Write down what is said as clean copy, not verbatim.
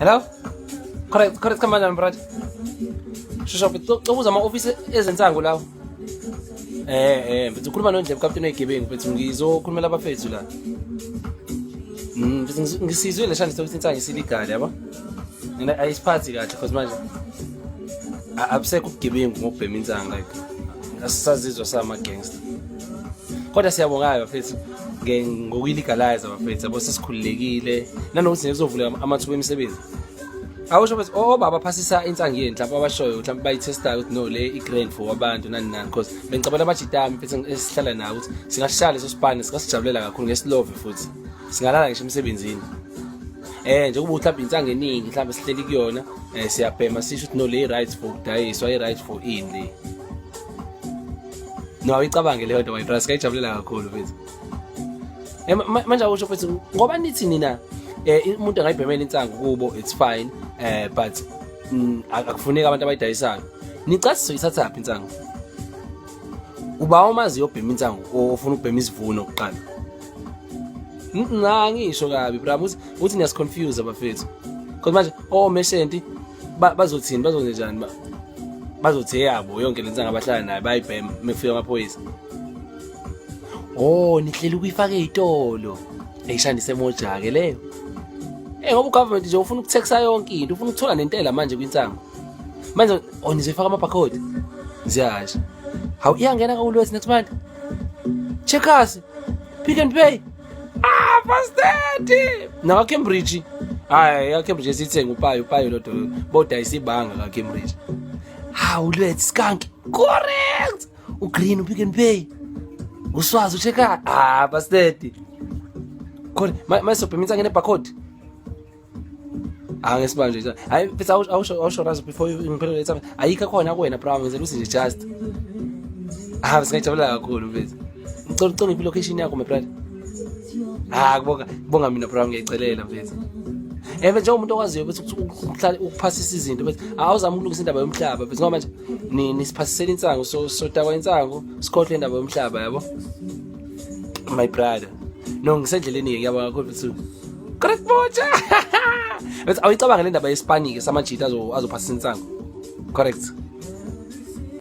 Hello? Correct kanjani brother? Shusho mfethu ubuza ama-office ezensango lawo. Mfethu ukhuluma noNdlebe kapteni wegebengu mfethu ngizokhulumela abafethu la. Ngisizwe le shani sokuthi insango isiligali yabo. Mina ayisiphathi kahle because manje abusekho ubugebengu ngokubhema insango like asisazizwa sama gangster. Kodwa siyabonga bafethu ngokuyillegalize bafethu yabo sesikhululekile nanokuthi ngizovula amathuba emisebenzi. Awusho bathi baba phasisa insango yeni mhlawumbe abashoyo mhlawumbe bayitesta ukuthi no le igrand for abantu nani because bengicabela amajitami mfethu esihlala nawo ukuthi singashishala leso sipane sikasijabulela kakhulu ngesilove futhi singalala ngisho emsebenzini nje kuba mhlawumbe insango eningi mhlawumbe sihleli kuyona siyabhema sisho ukuthi no le rights for ukudayiswa i-right for in le no ayicabange leyo nto wayibrother sikayijabulela kakhulu mfethu manje awusho mfethu ngoba nithi nina umuntu angayibhemela insango kubo it's fine but akufuneka abantu abayidayisayo nicathi soyithatha phi insango uba umazi yobhema insango ofuna ukubhema isivuno oqala ngisho kabi bravo uthi niyasiconfuse abafethu because manje omeshenti bazothini bazonjani bazothi yabo yonke le insango abahlala nayo bayibhema mekufika amaphoyisa nihlela ukuyifaka ezitolo eyishandise moja ke leyo ngoba ugovernment nje ufuna ukutheksa yonke into ufuna ukuthola nentela manje kwinsango manje nizoyifaka ama-barcode ziyasho hawu iyangena kakulwethi next month checkers Pick and Pay bastard nawaCambridge hayi aCambridge esithenga upayo lodwa bodayisa ibanga kaCambridge hawu lwethi skunk correct ugreen uPick and Pay uswazi uchecker bastard khona mayisobhema insango ne-barcode ngesibanje nje hayi mfethu awusho razo before ngiphelele letha ayikho khona kuwena bra ngizela uthi nje just singajabula kakhulu mfethu ngicela iphi location yakho my brother kubonga mina bra ngiyayicelela mfethu nje umuntu okwaziyo bese ukuhlala ukuphasisa izinto bese awuzama ukulungisa indaba yomhlaba bese ngoba manje nisiphasisela insango sodakwa insango sikhohle indaba yomhlaba yabo my brother no ngisendleleni ngiyabonga kakhulu mfethu correct bocha bese awuyicabanga le ndaba yesipani ke samajita azophasisa insango correct